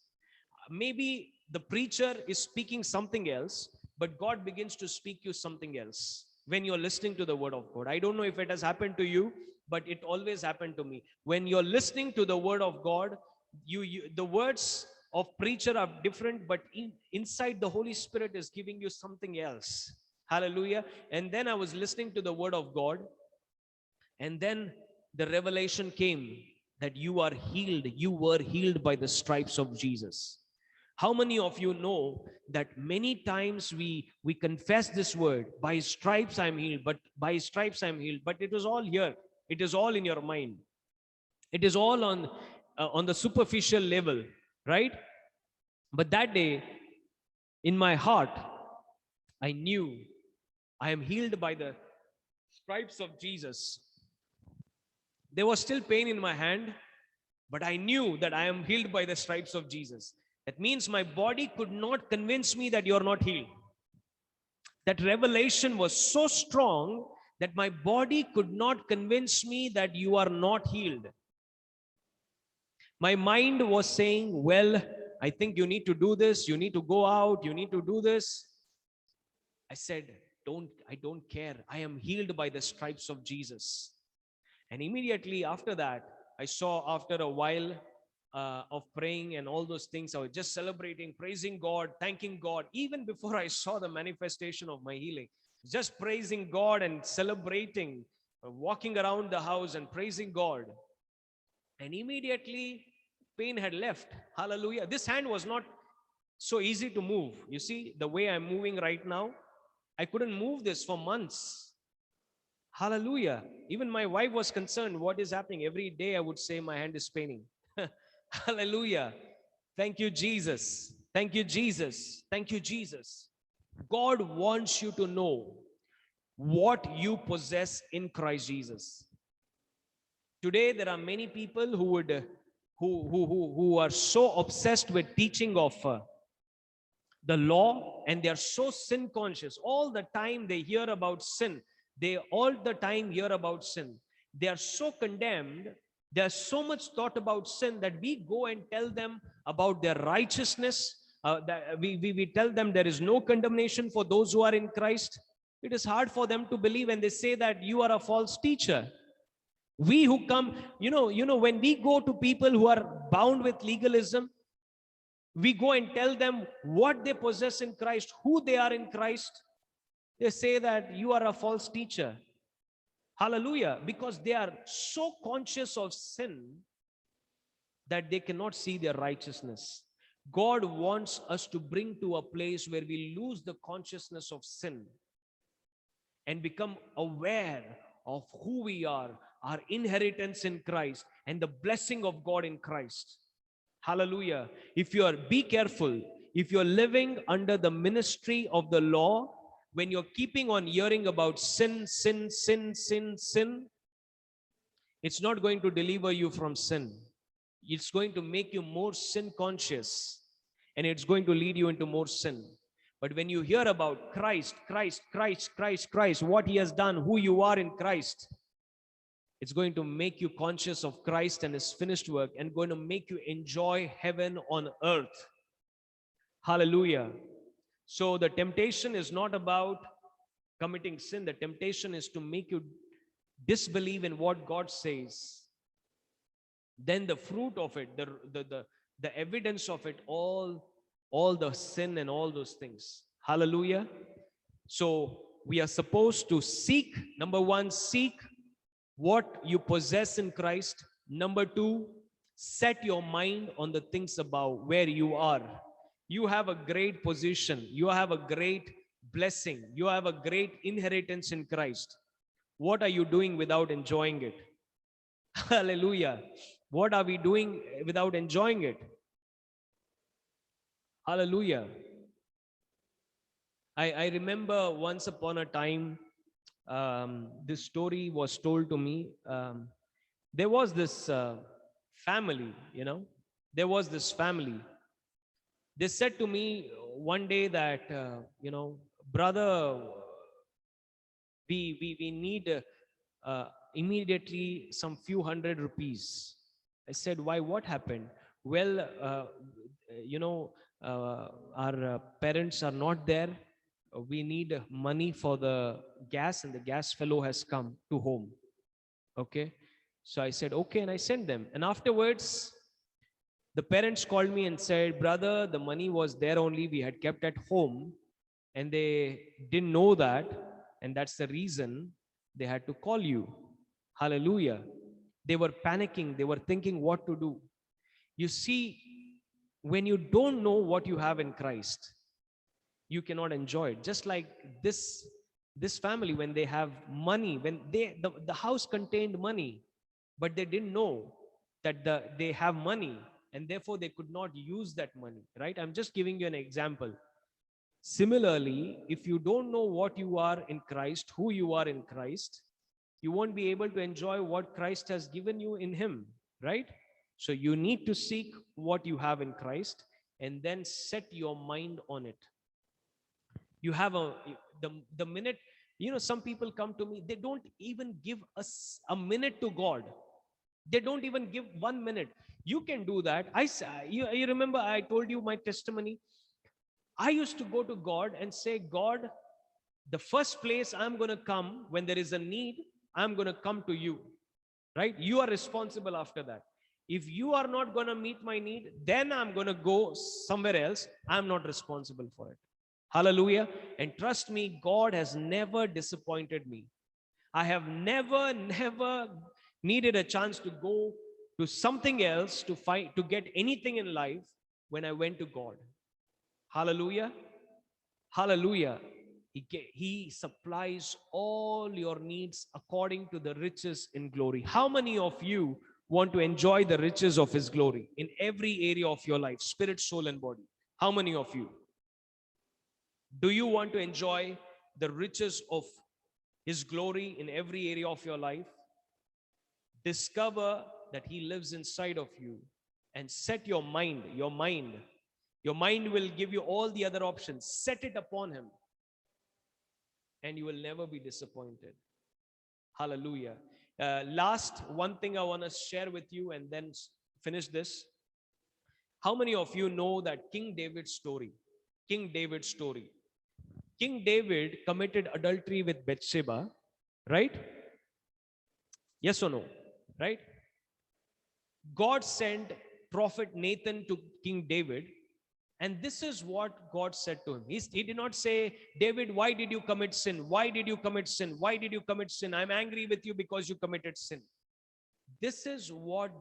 Maybe the preacher is speaking something else, but God begins to speak you something else when you're listening to the word of God. I don't know if it has happened to you, but it always happened to me. When you're listening to the word of God, the words of preacher are different, but inside the Holy Spirit is giving you something else. Hallelujah. And then I was listening to the word of God, and then the revelation came that you are healed. You were healed by the stripes of Jesus. How many of you know that many times we confess this word, by stripes I'm healed, but by stripes I'm healed, but it was all here. It is all in your mind. It is all on the superficial level, right? But that day, in my heart, I knew I am healed by the stripes of Jesus. There was still pain in my hand, but I knew that I am healed by the stripes of Jesus. That means my body could not convince me that you're not healed. That revelation was so strong that my body could not convince me that you are not healed. My mind was saying, well, I think you need to do this, you need to go out, you need to do this. I said, I don't care. I am healed by the stripes of Jesus. And immediately after that, I saw after a while, of praying and all those things. I was just celebrating, praising God, thanking God. Even before I saw the manifestation of my healing, just praising God and celebrating, walking around the house and praising God. And immediately pain had left. Hallelujah. This hand was not so easy to move. You see, the way I'm moving right now, I couldn't move this for months. Hallelujah. Even my wife was concerned, what is happening? Every day I would say, my hand is paining. Hallelujah. Thank you, Jesus. Thank you, Jesus. Thank you, Jesus. God wants you to know what you possess in Christ Jesus. Today, there are many people who would who are so obsessed with teaching of the law, and they are so sin conscious. All the time they hear about sin. They all the time hear about sin. They are so condemned. There's so much thought about sin that we go and tell them about their righteousness. That we tell them there is no condemnation for those who are in Christ. It is hard for them to believe, and they say that you are a false teacher. We who come, when we go to people who are bound with legalism, we go and tell them what they possess in Christ, who they are in Christ. They say that you are a false teacher. Hallelujah. Because they are so conscious of sin that they cannot see their righteousness. God wants us to bring to a place where we lose the consciousness of sin and become aware of who we are, our inheritance in Christ, and the blessing of God in Christ. Hallelujah. Be careful. If you're living under the ministry of the law, when you're keeping on hearing about sin, sin, sin, sin, sin, it's not going to deliver you from sin. It's going to make you more sin conscious, and it's going to lead you into more sin. But when you hear about Christ, Christ, Christ, Christ, Christ, what he has done, who you are in Christ, it's going to make you conscious of Christ and his finished work, and going to make you enjoy heaven on earth. Hallelujah. So the temptation is not about committing sin. The temptation is to make you disbelieve in what God says. Then the fruit of it, the evidence of it, all the sin and all those things. Hallelujah. So we are supposed to seek, number one, seek what you possess in Christ. Number two, set your mind on the things above, where you are. You have a great position. You have a great blessing. You have a great inheritance in Christ. What are you doing without enjoying it? Hallelujah. What are we doing without enjoying it? Hallelujah. I remember once upon a time, this story was told to me. There was this family, there was this family. They said to me one day that, brother, we need immediately some few hundred rupees. I said, why? What happened? Well, our parents are not there. We need money for the gas, and the gas fellow has come to home. Okay. So I said, okay, and I sent them. And afterwards, the parents called me and said, brother, the money was there only, we had kept at home, and they didn't know that, and that's the reason they had to call you. Hallelujah. They were panicking. They were thinking what to do. You see, when you don't know what you have in Christ, you cannot enjoy it. Just like this family, when they have money, when the house contained money, but they didn't know that they have money, and therefore they could not use that money, right? I'm just giving you an example. Similarly, if you don't know what you are in Christ, who you are in Christ, you won't be able to enjoy what Christ has given you in him, right? So you need to seek what you have in Christ, and then set your mind on it. You have the minute, some people come to me, they don't even give us a minute to God. They don't even give 1 minute. You can do that. You remember I told you my testimony. I used to go to God and say, God, the first place I'm going to come when there is a need, I'm going to come to you, right? You are responsible after that. If you are not going to meet my need, then I'm going to go somewhere else. I'm not responsible for it. Hallelujah. And trust me, God has never disappointed me. I have never needed a chance to go to something else to find, to get anything in life when I went to God. Hallelujah. Hallelujah. He supplies all your needs according to the riches in glory. How many of you want to enjoy the riches of His glory in every area of your life, spirit, soul, and body? How many of you? Do you want to enjoy the riches of His glory in every area of your life? Discover that He lives inside of you and set your mind, your mind will give you all the other options. Set it upon Him and you will never be disappointed. Hallelujah. Last one thing I want to share with you and then finish this. How many of you know that King David's story? King David's story. King David committed adultery with Bathsheba, right? Yes or no? Right? God sent prophet Nathan to King David, and this is what God said to him. He did not say, David, why did you commit sin? Why did you commit sin? Why did you commit sin? I'm angry with you because you committed sin. This is what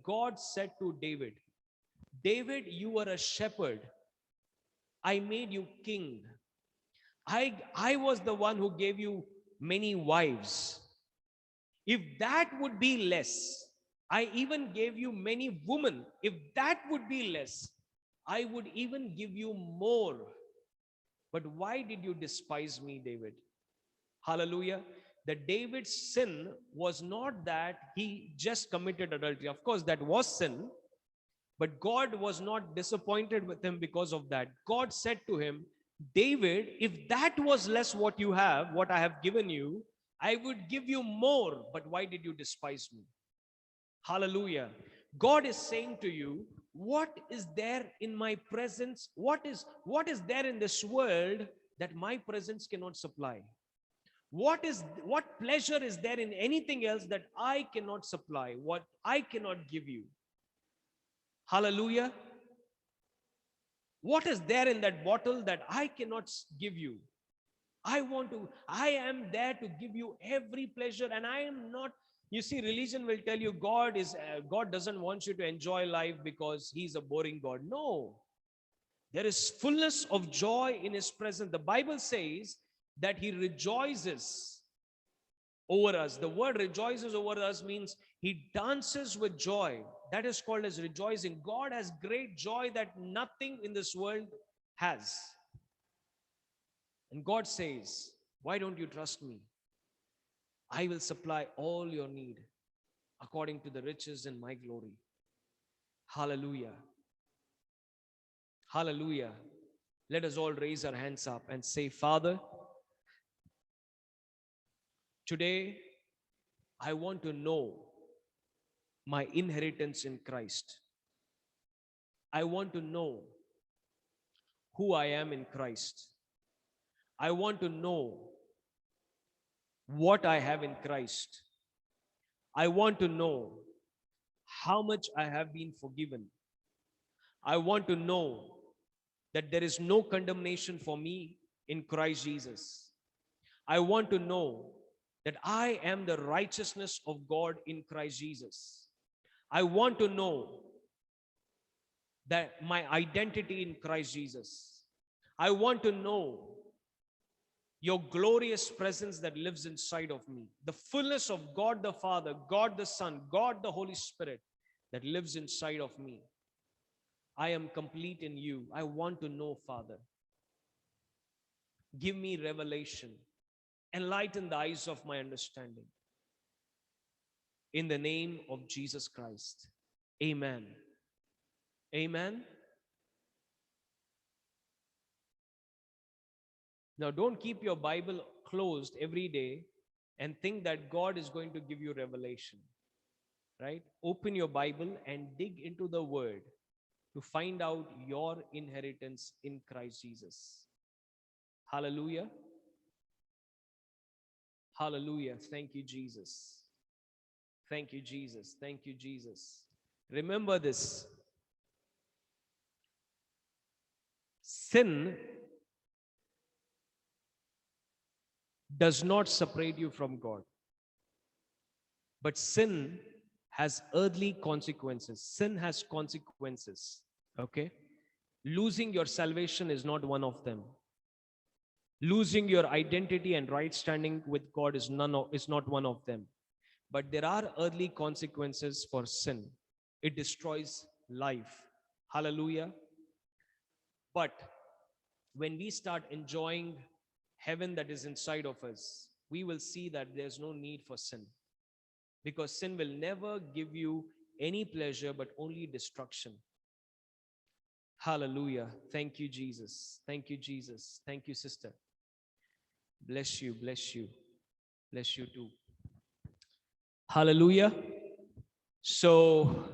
God said to David. David, you were a shepherd. I made you king. I was the one who gave you many wives. If that would be less, I even gave you many women. If that would be less, I would even give you more. But why did you despise me, David? Hallelujah. That David's sin was not that he just committed adultery. Of course, that was sin. But God was not disappointed with him because of that. God said to him, David, if that was less what you have, what I have given you, I would give you more. But why did you despise me? Hallelujah. God is saying to you, what is there in my presence? What is there in this world that my presence cannot supply? What pleasure is there in anything else that I cannot supply? What I cannot give you? Hallelujah. What is there in that bottle that I cannot give you? I am there to give you every pleasure, and I am not. You see, religion will tell you God doesn't want you to enjoy life because He's a boring God. No, there is fullness of joy in His presence. The Bible says that He rejoices over us. The word rejoices over us means He dances with joy. That is called as rejoicing. God has great joy that nothing in this world has. And God says, why don't you trust me? I will supply all your need according to the riches in my glory. Hallelujah. Hallelujah. Let us all raise our hands up and say, Father, today I want to know my inheritance in Christ. I want to know who I am in Christ. I want to know what I have in Christ. I want to know how much I have been forgiven. I want to know that there is no condemnation for me in Christ Jesus. I want to know that I am the righteousness of God in Christ Jesus. I want to know that my identity in Christ Jesus. I want to know your glorious presence that lives inside of me, the fullness of God the Father, God the Son, God the Holy Spirit that lives inside of me. I am complete in you. I want to know, Father. Give me revelation. Enlighten the eyes of my understanding. In the name of Jesus Christ. Amen. Amen. Now, don't keep your Bible closed every day and think that God is going to give you revelation. Right? Open your Bible and dig into the Word to find out your inheritance in Christ Jesus. Hallelujah. Hallelujah. Thank you, Jesus. Thank you, Jesus. Thank you, Jesus. Remember this. Sin does not separate you from God, but sin has earthly consequences. Sin has consequences. Okay? Losing your salvation is not one of them. Losing your identity and right standing with God is not one of them. But there are earthly consequences for sin. It destroys life. Hallelujah. But when we start enjoying heaven that is inside of us, we will see that there's no need for sin. Because sin will never give you any pleasure but only destruction. Hallelujah. Thank you, Jesus. Thank you, Jesus. Thank you, sister. Bless you, bless you, bless you too. Hallelujah. So